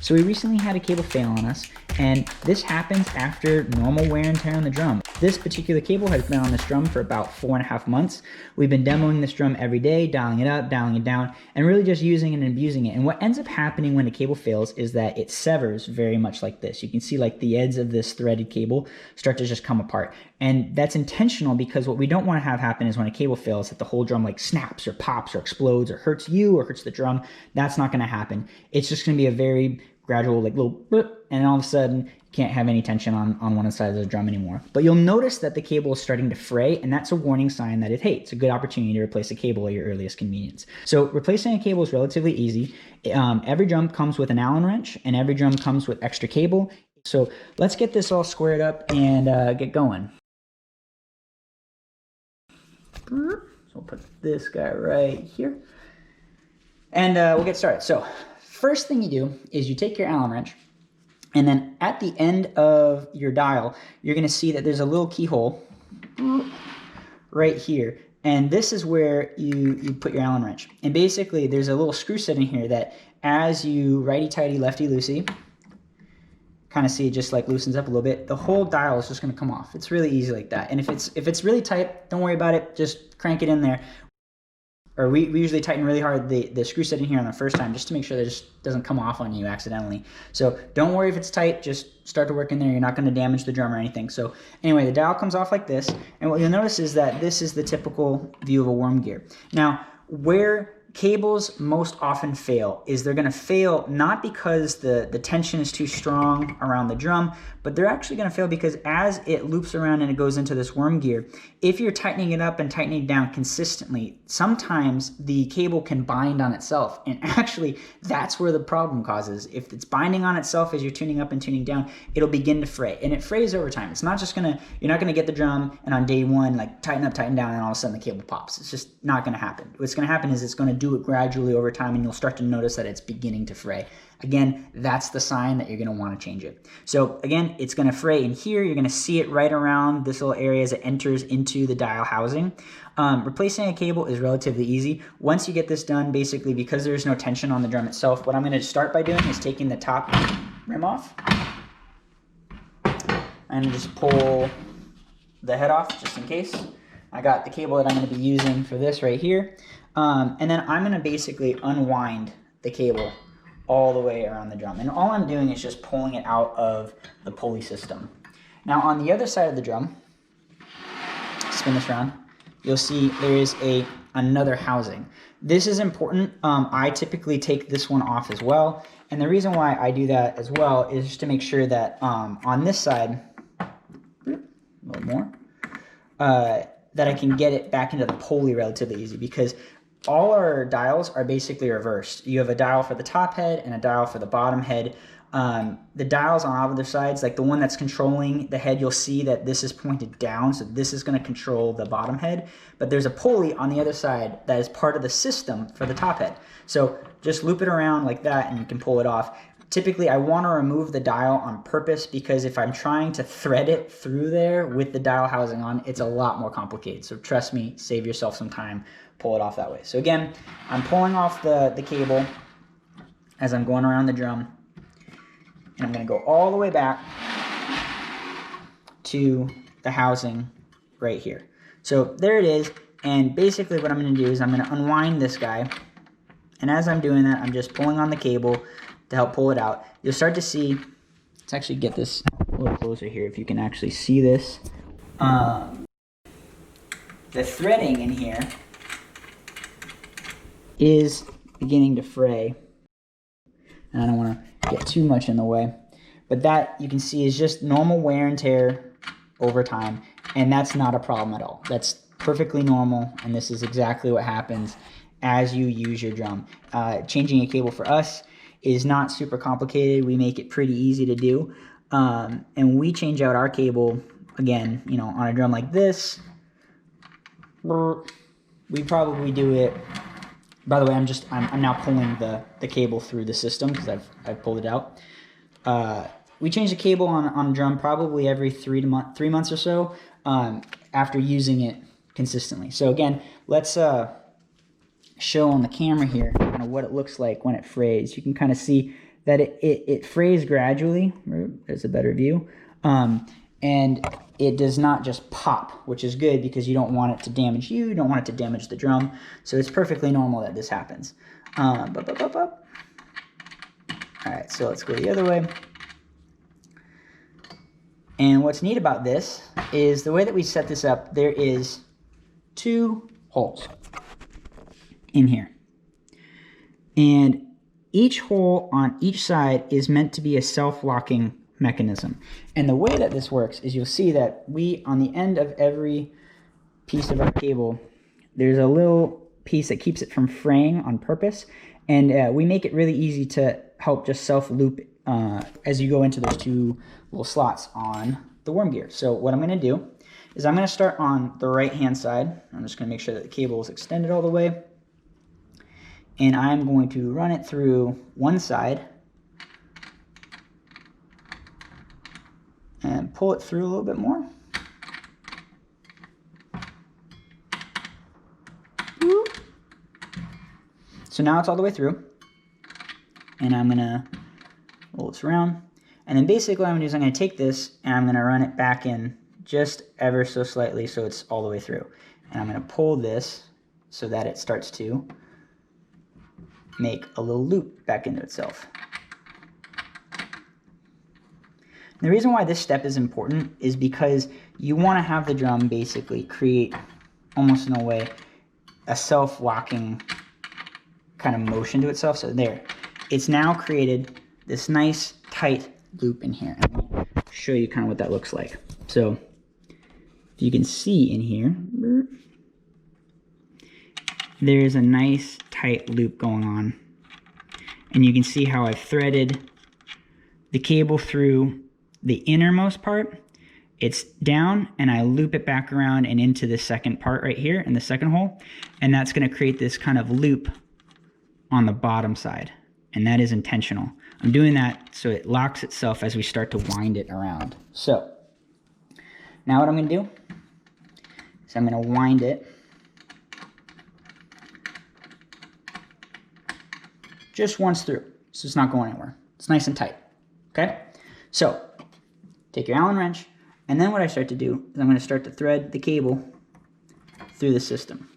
So we recently had a cable fail on us, and this happens after normal wear and tear on the drum. This particular cable has been on this drum for about 4.5 months. We've been demoing this drum every day, dialing it up, dialing it down, and really just using and abusing it. And what ends up happening when a cable fails is that it severs very much like this. You can see like the ends of this threaded cable start to just come apart. And that's intentional because what we don't want to have happen is when a cable fails that the whole drum like snaps or pops or explodes or hurts you or hurts the drum. That's not going to happen. It's just going to be a very gradual like little boop, and all of a sudden you can't have any tension on one side of the drum anymore. But you'll notice that the cable is starting to fray, and that's a warning sign that it's a good opportunity to replace a cable at your earliest convenience. So replacing a cable is relatively easy. Every drum comes with an Allen wrench, and every drum comes with extra cable. So let's get this all squared up and get going. So we'll put this guy right here, and we'll get started. So first thing you do is you take your Allen wrench, and then at the end of your dial, you're going to see that there's a little keyhole right here. And this is where you put your Allen wrench. And basically, there's a little screw set in here that as you righty-tighty, lefty-loosey, kind of see it just like loosens up a little bit, the whole dial is just going to come off. It's really easy like that. And if it's really tight, don't worry about it. Just crank it in there. Or we usually tighten really hard the screw set in here on the first time just to make sure that it just doesn't come off on you accidentally. So don't worry if it's tight, just start to work in there. You're not going to damage the drum or anything. So anyway, the dial comes off like this, and what you'll notice is that this is the typical view of a worm gear. Now, where cables most often fail is they're going to fail not because the tension is too strong around the drum, but they're actually going to fail because as it loops around and it goes into this worm gear, if you're tightening it up and tightening it down consistently, sometimes the cable can bind on itself, and actually that's where the problem causes. If it's binding on itself as you're tuning up and tuning down, it'll begin to fray, and it frays over time. It's not just you're not gonna get the drum and on day one like tighten up, tighten down, and all of a sudden the cable pops. It's just not gonna happen. What's gonna happen is it's gonna do it gradually over time, and you'll start to notice that it's beginning to fray. Again, that's the sign that you're going to want to change it. So again, it's going to fray in here. You're going to see it right around this little area as it enters into the dial housing. Replacing a cable is relatively easy. Once you get this done, basically because there's no tension on the drum itself, what I'm going to start by doing is taking the top rim off and just pull the head off just in case. I got the cable that I'm going to be using for this right here. And then I'm going to basically unwind the cable all the way around the drum. And all I'm doing is just pulling it out of the pulley system. Now on the other side of the drum, spin this around, you'll see there is another housing. This is important. I typically take this one off as well. And the reason why I do that as well is just to make sure that on this side, a little more, that I can get it back into the pulley relatively easy, because all our dials are basically reversed. You have a dial for the top head and a dial for the bottom head. The dials on either sides, like the one that's controlling the head, you'll see that this is pointed down, so this is going to control the bottom head. But there's a pulley on the other side that is part of the system for the top head. So just loop it around like that and you can pull it off. Typically, I want to remove the dial on purpose because if I'm trying to thread it through there with the dial housing on, it's a lot more complicated. So trust me, save yourself some time, pull it off that way. So again, I'm pulling off the cable as I'm going around the drum, and I'm going to go all the way back to the housing right here. So there it is, and basically what I'm going to do is I'm going to unwind this guy, and as I'm doing that, I'm just pulling on the cable to help pull it out. You'll start to see, let's actually get this a little closer here if you can actually see this. The threading in here is beginning to fray, and I don't want to get too much in the way, but that you can see is just normal wear and tear over time, and that's not a problem at all. That's perfectly normal, and this is exactly what happens as you use your drum. Changing a cable for us is not super complicated. We make it pretty easy to do, and we change out our cable again, on a drum like this. We probably do it. By the way, I'm now pulling the cable through the system because I've pulled it out. We change the cable on a drum probably every 3 months or so after using it consistently. So again, let's show on the camera here what it looks like when it frays. You can kind of see that it frays gradually. There's a better view. And it does not just pop, which is good because you don't want it to damage you don't want it to damage the drum. So it's perfectly normal that this happens. All right, so let's go the other way. And what's neat about this is the way that we set this up, there is 2 holes in here. And each hole on each side is meant to be a self-locking mechanism. And the way that this works is you'll see that on the end of every piece of our cable, there's a little piece that keeps it from fraying on purpose. And we make it really easy to help just self-loop as you go into those 2 little slots on the worm gear. So what I'm going to do is I'm going to start on the right-hand side. I'm just going to make sure that the cable is extended all the way. And I'm going to run it through one side and pull it through a little bit more. So now it's all the way through. And I'm going to roll this around. And then basically what I'm going to do is I'm going to take this and I'm going to run it back in just ever so slightly so it's all the way through. And I'm going to pull this so that it starts to make a little loop back into itself. The reason why this step is important is because you want to have the drum basically create, almost in a way, a self-locking kind of motion to itself. So there, it's now created this nice tight loop in here. I'm going to show you kind of what that looks like. So if you can see in here, there's a nice tight loop going on. And you can see how I've threaded the cable through the innermost part. It's down and I loop it back around and into the second part right here in the second hole. And that's going to create this kind of loop on the bottom side. And that is intentional. I'm doing that so it locks itself as we start to wind it around. So now what I'm going to do is I'm going to wind it just once through, so it's not going anywhere. It's nice and tight, okay? So take your Allen wrench, and then what I start to do is I'm going to start to thread the cable through the system.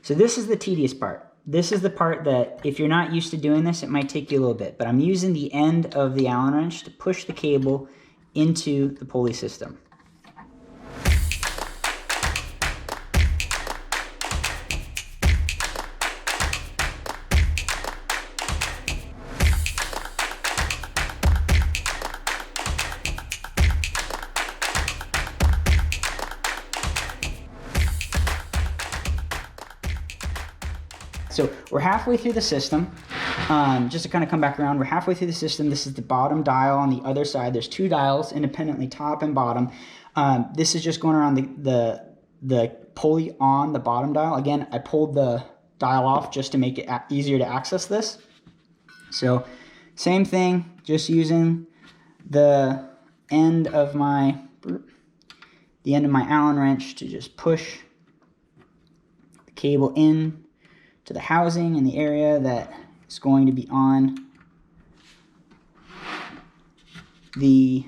So this is the tedious part. This is the part that if you're not used to doing this, it might take you a little bit, but I'm using the end of the Allen wrench to push the cable into the pulley system. So we're halfway through the system. Just to kind of come back around, we're halfway through the system. This is the bottom dial on the other side. There's 2 dials independently, top and bottom. This is just going around the pulley on the bottom dial. Again, I pulled the dial off just to make it easier to access this. So same thing, just using the end of my Allen wrench to just push the cable in to the housing in the area that is going to be on the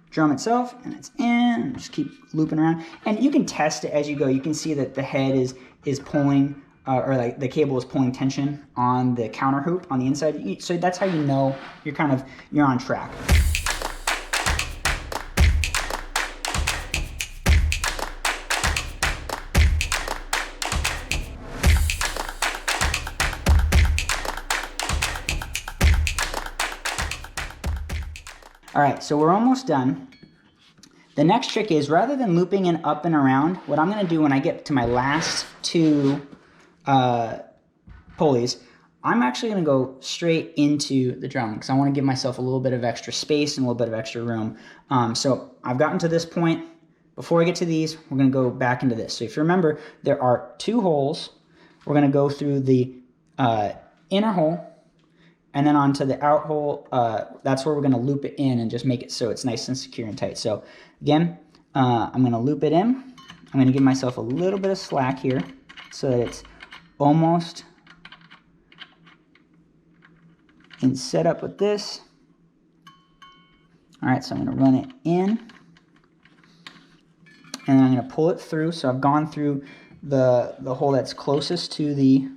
drum itself, and it's in, and just keep looping around. And you can test it as you go. You can see that the head is pulling, or like the cable is pulling tension on the counter hoop on the inside. So that's how you know you're on track. All right, so we're almost done. The next trick is, rather than looping in up and around, what I'm going to do when I get to my last 2 pulleys, I'm actually going to go straight into the drum because I want to give myself a little bit of extra space and a little bit of extra room. So I've gotten to this point. Before I get to these, we're going to go back into this. So if you remember, there are 2 holes. We're going to go through the inner hole, and then onto the out hole. That's where we're going to loop it in and just make it so it's nice and secure and tight. So again, I'm going to loop it in. I'm going to give myself a little bit of slack here so that it's almost and set up with this. All right, so I'm going to run it in, and I'm going to pull it through. So I've gone through the hole that's closest to the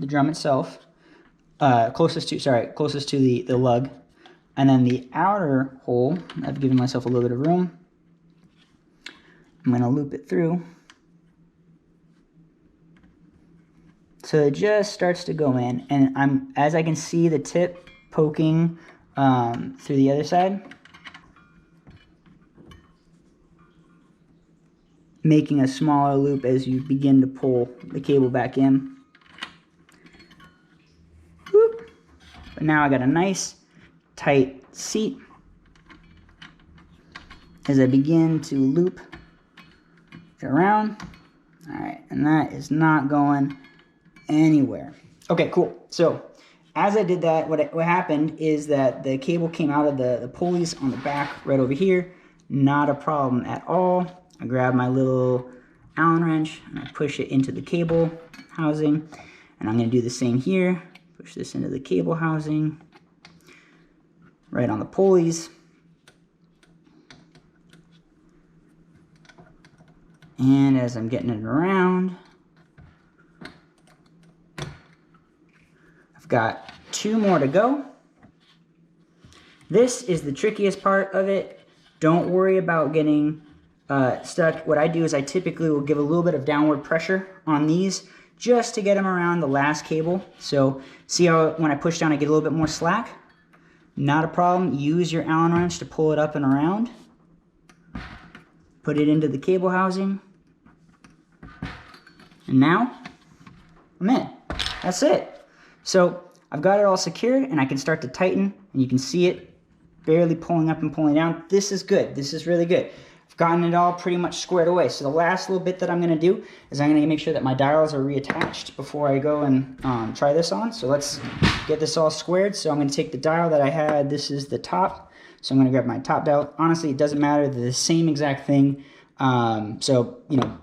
drum itself, closest to the lug, and then the outer hole, I've given myself a little bit of room. I'm going to loop it through. So it just starts to go in, and as I can see the tip poking through the other side, making a smaller loop as you begin to pull the cable back in. Whoop. But now I got a nice tight seat as I begin to loop it around. All right, and that is not going anywhere. Okay, cool. So as I did that, what happened is that the cable came out of the pulleys on the back right over here. Not a problem at all. I grab my little Allen wrench and I push it into the cable housing, and I'm going to do the same here. Push this into the cable housing right on the pulleys. And as I'm getting it around, I've got 2 more to go. This is the trickiest part of it. Don't worry about getting stuck. What I do is I typically will give a little bit of downward pressure on these just to get them around the last cable. So see how when I push down I get a little bit more slack? Not a problem. Use your Allen wrench to pull it up and around. Put it into the cable housing. And now I'm in. That's it. So I've got it all secured and I can start to tighten, and you can see it barely pulling up and pulling down. This is good. This is really good. I've gotten it all pretty much squared away. So the last little bit that I'm going to do is I'm going to make sure that my dials are reattached before I go and try this on. So let's get this all squared. So I'm going to take the dial that I had. This is the top. So I'm going to grab my top dial. Honestly, it doesn't matter. They're the same exact thing. So, you know,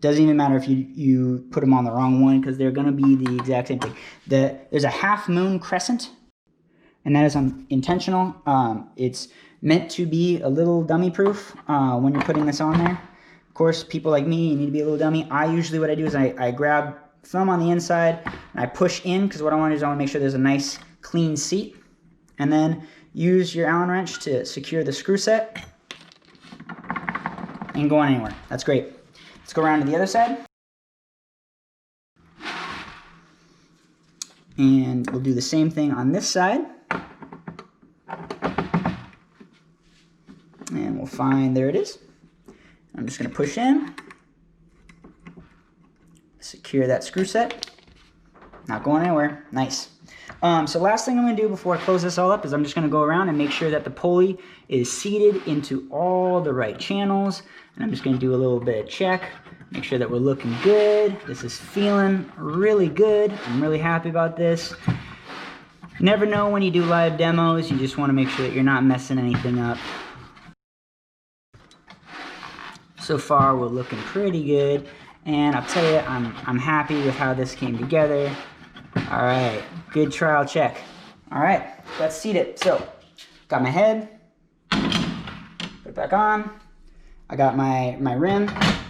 doesn't even matter if you put them on the wrong one, because they're going to be the exact same thing. There's a half moon crescent, and that is intentional. It's meant to be a little dummy proof when you're putting this on there. Of course, people like me, you need to be a little dummy. Usually what I do is I grab thumb on the inside and I push in, because what I want to do is I want to make sure there's a nice clean seat, and then use your Allen wrench to secure the screw set and go on anywhere. That's great. Let's go around to the other side. And we'll do the same thing on this side. And we'll find, there it is. I'm just going to push in. Secure that screw set. Not going anywhere. Nice. So last thing I'm going to do before I close this all up is I'm just going to go around and make sure that the pulley is seated into all the right channels. And I'm just going to do a little bit of check. Make sure that we're looking good. This is feeling really good. I'm really happy about this. You never know when you do live demos. You just want to make sure that you're not messing anything up. So far, we're looking pretty good. And I'll tell you, I'm happy with how this came together. All right, good trial check. All right, let's seat it. So, got my head, put it back on. I got my rim.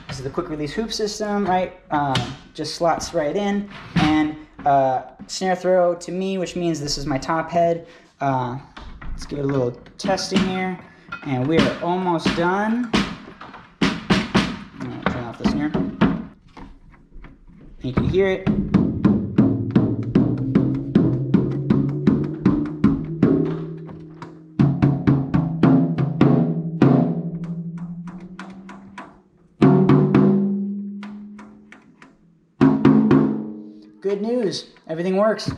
This is the quick release hoop system, right? Just slots right in. And snare throw to me, which means this is my top head. Let's give it a little testing here. And we are almost done. I'm gonna turn off the snare. You can hear it. Good news, everything works.